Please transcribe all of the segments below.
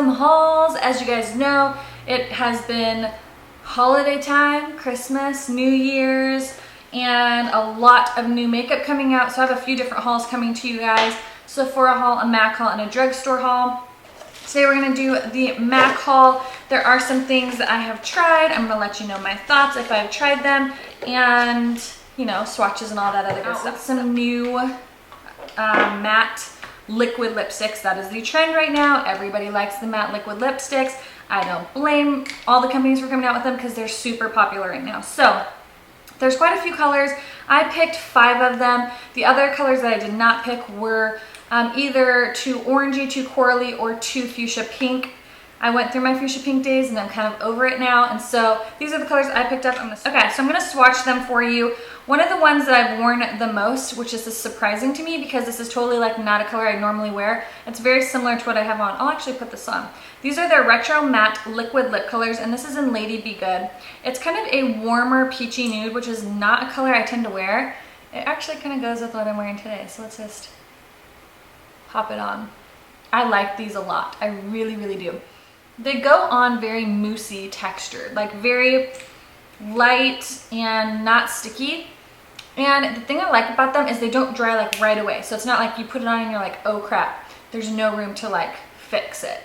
some hauls. As you guys know, it has been holiday time, Christmas, New Year's, and a lot of new makeup coming out. So I have a few different hauls coming to you guys. Sephora haul, a MAC haul, and a drugstore haul. Today we're gonna do the MAC haul. There are some things that I have tried. I'm gonna let you know my thoughts if I've tried them, and you know, swatches and all that other good stuff. Some new matte liquid lipsticks. That is the trend right now. Everybody likes the matte liquid lipsticks. I don't blame all the companies for coming out with them because they're super popular right now. So there's quite a few colors. I picked 5 of them. The other colors that I did not pick were either too orangey, too corally, or too fuchsia pink. I went through my fuchsia pink days and I'm kind of over it now. And so these are the colors I picked up. Okay, so I'm gonna swatch them for you. One of the ones that I've worn the most, which is surprising to me because this is totally like not a color I normally wear. It's very similar to what I have on. I'll actually put this on. These are their Retro Matte Liquid Lip Colors, and this is in Lady Be Good. It's kind of a warmer peachy nude, which is not a color I tend to wear. It actually kind of goes with what I'm wearing today, so let's just pop it on. I like these a lot. I really, really do. They go on very moussey textured, like very light and not sticky. And the thing I like about them is they don't dry like right away. So it's not like you put it on and you're like, oh crap, there's no room to like fix it.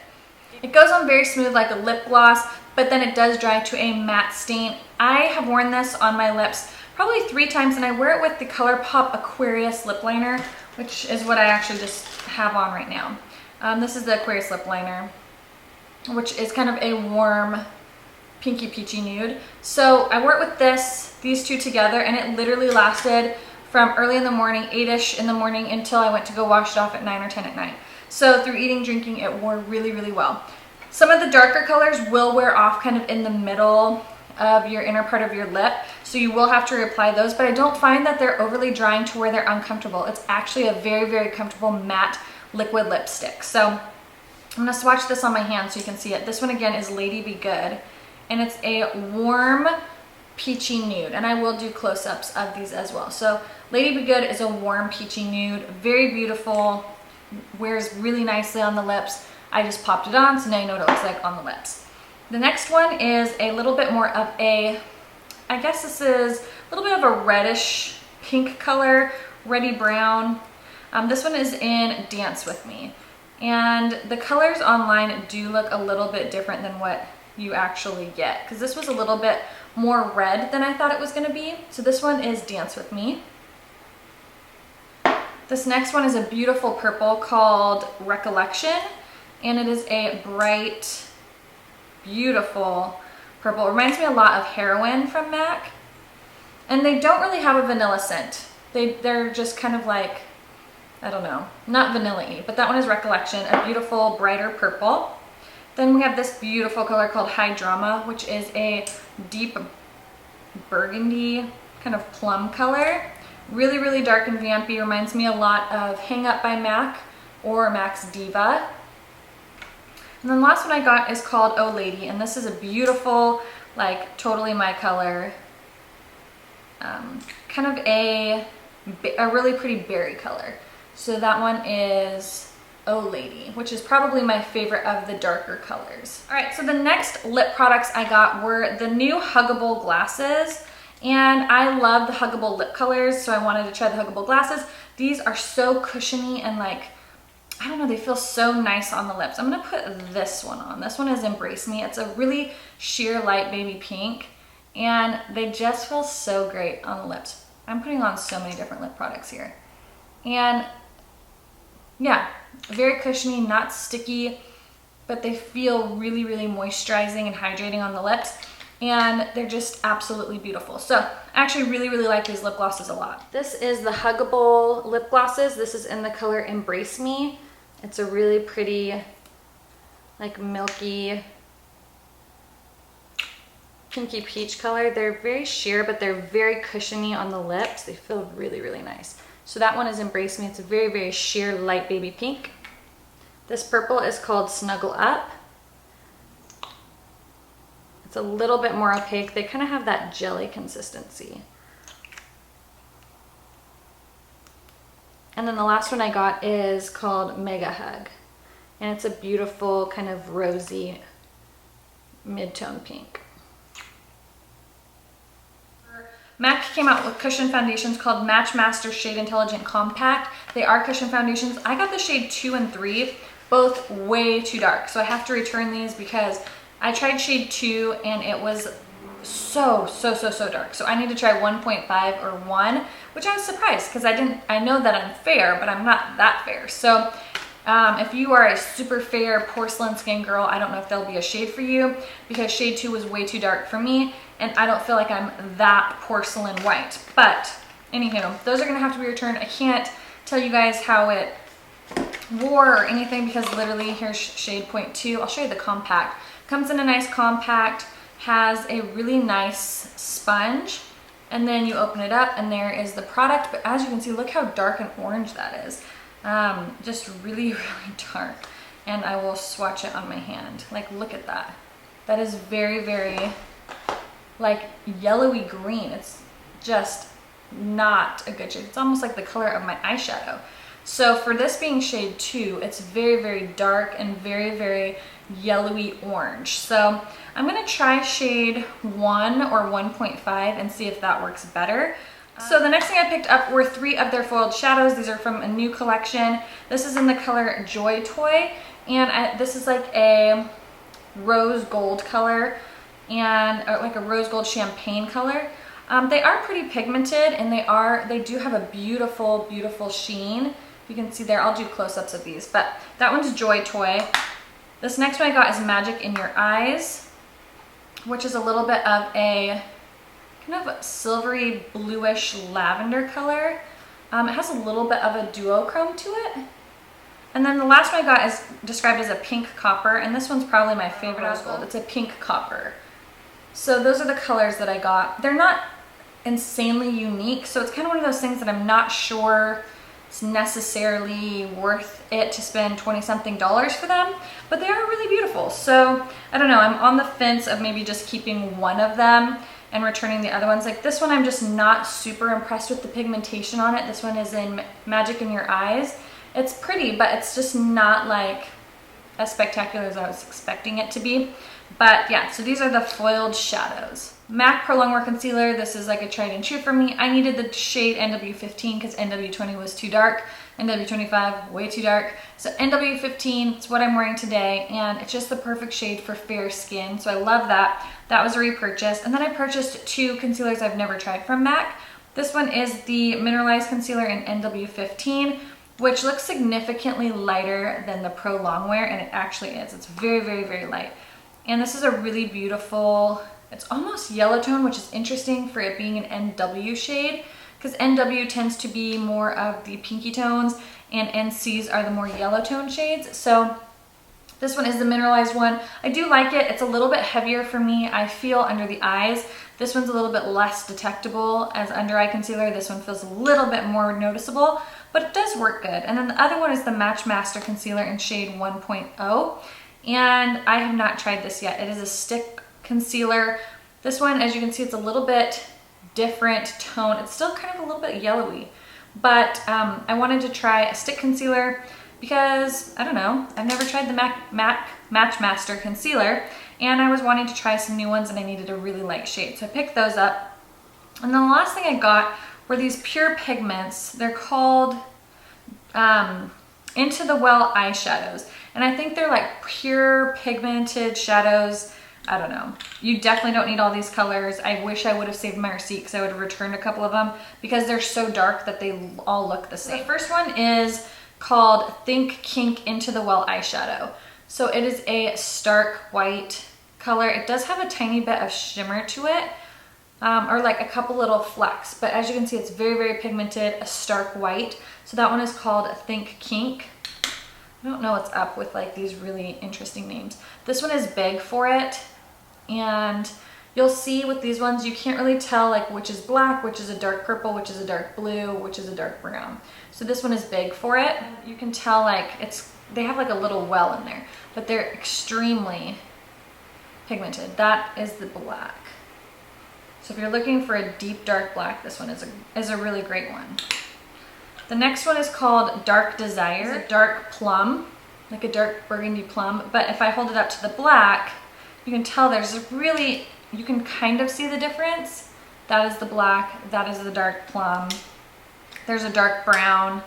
It goes on very smooth like a lip gloss, but then it does dry to a matte stain. I have worn this on my lips probably 3 times, and I wear it with the ColourPop Aquarius lip liner, which is what I actually just have on right now. This is the Aquarius lip liner, which is kind of a warm pinky peachy nude. So I wore it with these 2 together, and it literally lasted from early in the morning, 8ish in the morning, until I went to go wash it off at 9 or 10 at night. So through eating, drinking, it wore really, really well. Some of the darker colors will wear off kind of in the middle of your inner part of your lip, so you will have to reapply those, but I don't find that they're overly drying to where they're uncomfortable. It's actually a very, very comfortable matte liquid lipstick. So I'm gonna swatch this on my hand so you can see it. This one again is Lady Be Good, and it's a warm peachy nude, and I will do close-ups of these as well. So Lady Be Good is a warm peachy nude, very beautiful, wears really nicely on the lips. I just popped it on, so now you know what it looks like on the lips. The next one is a little bit more of a, I guess this is a little bit of a reddish pink color, reddy brown. This one is in Dance With Me. And the colors online do look a little bit different than what you actually get, because this was a little bit more red than I thought it was going to be. So this one is Dance With Me. This next one is a beautiful purple called Recollection, and it is a bright, beautiful purple. It reminds me a lot of Heroin from MAC, and they don't really have a vanilla scent. They're just kind of like, I don't know, not vanilla-y, but that one is Recollection, a beautiful brighter purple. Then we have this beautiful color called High Drama, which is a deep burgundy kind of plum color. Really, really dark and vampy. Reminds me a lot of Hang Up by MAC or MAC's Diva. And then the last one I got is called Oh Lady, and this is a beautiful, like totally my color, kind of a really pretty berry color. So that one is Oh Lady, which is probably my favorite of the darker colors. All right, so the next lip products I got were the new Huggable glasses. And I love the Huggable lip colors, so I wanted to try the Huggable glasses. These are so cushiony and like, I don't know, they feel so nice on the lips. I'm gonna put this one on. This one is Embrace Me. It's a really sheer light baby pink, and they just feel so great on the lips. I'm putting on so many different lip products here. And yeah, very cushiony, not sticky, but they feel really, really moisturizing and hydrating on the lips. And they're just absolutely beautiful. So I actually really, really like these lip glosses a lot. This is the Huggable lip glosses. This is in the color Embrace Me. It's a really pretty, like milky, pinky peach color. They're very sheer, but they're very cushiony on the lips. They feel really, really nice. So that one is Embrace Me. It's a very, very sheer light baby pink. This purple is called Snuggle Up. It's a little bit more opaque. They kind of have that jelly consistency. And then the last one I got is called Mega Hug. And it's a beautiful kind of rosy mid-tone pink. MAC came out with cushion foundations called Match Master Shade Intelligent Compact. They are cushion foundations. I got the shade 2 and 3, both way too dark. So I have to return these because I tried shade 2 and it was so dark. So I need to try 1.5 or 1, which I was surprised because I know that I'm fair, but I'm not that fair. So if you are a super fair porcelain skin girl, I don't know if there'll be a shade for you because shade 2 was way too dark for me and I don't feel like I'm that porcelain white. But anywho, those are gonna have to be returned. I can't tell you guys how it wore or anything because literally here's shade 0.2. I'll show you the compact. Comes in a nice compact, has a really nice sponge, and then you open it up and there is the product. But as you can see, look how dark and orange that is. Just really dark. And I will swatch it on my hand. Like, look at that. That is very like yellowy green. It's just not a good shade. It's almost like the color of my eyeshadow. So for this being shade 2, it's very dark and very yellowy orange. So I'm gonna try shade 1 or 1.5 and see if that works better. So the next thing I picked up were 3 of their foiled shadows. These are from a new collection. This is in the color Joy Toy, and this is like a rose gold color and like a rose gold champagne color. They are pretty pigmented and they do have a beautiful sheen. You can see there, I'll do close-ups of these, but that one's Joy Toy. This next one I got is Magic in Your Eyes, which is a little bit of a kind of silvery bluish lavender color. It has a little bit of a duochrome to it. And then the last one I got is described as a pink copper, and this one's probably my favorite rose gold. It's a pink copper. So those are the colors that I got. They're not insanely unique, so it's kind of one of those things that I'm not sure it's necessarily worth it to spend 20-something for them, but they are really beautiful. So I don't know, I'm on the fence of maybe just keeping one of them and returning the other ones. Like this one, I'm just not super impressed with the pigmentation on it. This one is in Magic in Your Eyes. It's pretty, but it's just not like as spectacular as I was expecting it to be. But yeah, so these are the foiled shadows. MAC Pro Longwear Concealer. This is like a tried and true for me. I needed the shade NW15 because NW20 was too dark. NW25, way too dark. So NW15 is what I'm wearing today, and it's just the perfect shade for fair skin. So I love that. That was a repurchase. And then I purchased 2 concealers I've never tried from MAC. This one is the Mineralized Concealer in NW15, which looks significantly lighter than the Pro Longwear, and it actually is. It's very light. And this is a really beautiful, it's almost yellow tone, which is interesting for it being an NW shade, because NW tends to be more of the pinky tones and NCs are the more yellow tone shades. So this one is the mineralized one. I do like it. It's a little bit heavier for me, I feel, under the eyes. This one's a little bit less detectable as under eye concealer. This one feels a little bit more noticeable, but it does work good. And then the other one is the Match Master Concealer in shade 1.0. And I have not tried this yet. It is a stick concealer. This one, as you can see, it's a little bit different tone. It's still kind of a little bit yellowy, but I wanted to try a stick concealer because, I don't know, I've never tried the MAC Match Master Concealer, and I was wanting to try some new ones and I needed a really light shade. So I picked those up. And then the last thing I got were these pure pigments. They're called Into the Well eyeshadows. And I think they're like pure pigmented shadows. I don't know. You definitely don't need all these colors. I wish I would have saved my receipt because I would have returned a couple of them because they're so dark that they all look the same. The first one is called Think Kink Into the Well eyeshadow. So it is a stark white color. It does have a tiny bit of shimmer to it, or like a couple little flecks, but as you can see, it's very pigmented, a stark white. So that one is called Think Kink. I don't know what's up with like these really interesting names. This one is big for it, and you'll see with these ones, you can't really tell like which is black, which is a dark purple, which is a dark blue, which is a dark brown. So this one is big for it. You can tell like they have like a little well in there, but they're extremely pigmented. That is the black. So if you're looking for a deep dark black, this one is a really great one. The next one is called Dark Desire. It's a dark plum. like a dark burgundy plum. But if I hold it up to the black, you can tell there's really, you can kind of see the difference. That is the black, that is the dark plum. There's a dark brown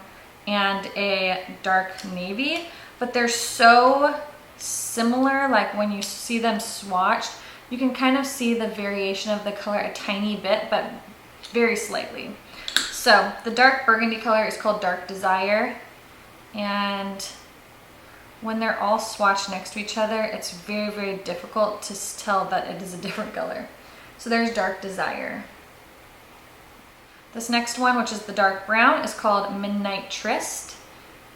and a dark navy, but they're so similar. Like when you see them swatched, you can kind of see the variation of the color a tiny bit, but very slightly. So the dark burgundy color is called Dark Desire, and when they're all swatched next to each other, it's very, very difficult to tell that it is a different color. So there's Dark Desire. This next one, which is the dark brown, is called Midnight Tryst,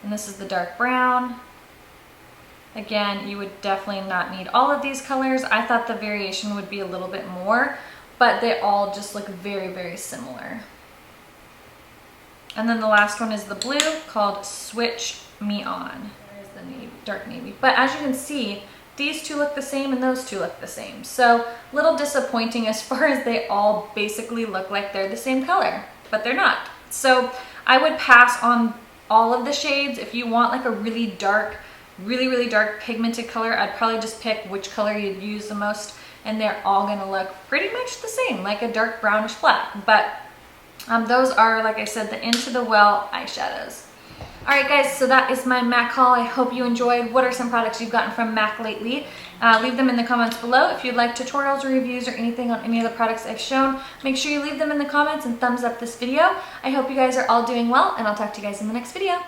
and this is the dark brown. Again, you would definitely not need all of these colors. I thought the variation would be a little bit more, but they all just look very, very similar. And then the last one is the blue, called Switch Me On. There's the navy, dark navy. But as you can see, these two look the same and those two look the same. So a little disappointing as far as they all basically look like they're the same color, but they're not. So I would pass on all of the shades. If you want like a really dark, really, really dark pigmented color, I'd probably just pick which color you'd use the most, and they're all gonna look pretty much the same, like a dark brownish black. But those are, like I said, the Into the Well eyeshadows. All right, guys, so that is my MAC haul. I hope you enjoyed. What are some products you've gotten from MAC lately? Leave them in the comments below. If you'd like tutorials or reviews or anything on any of the products I've shown, make sure you leave them in the comments and thumbs up this video. I hope you guys are all doing well, and I'll talk to you guys in the next video.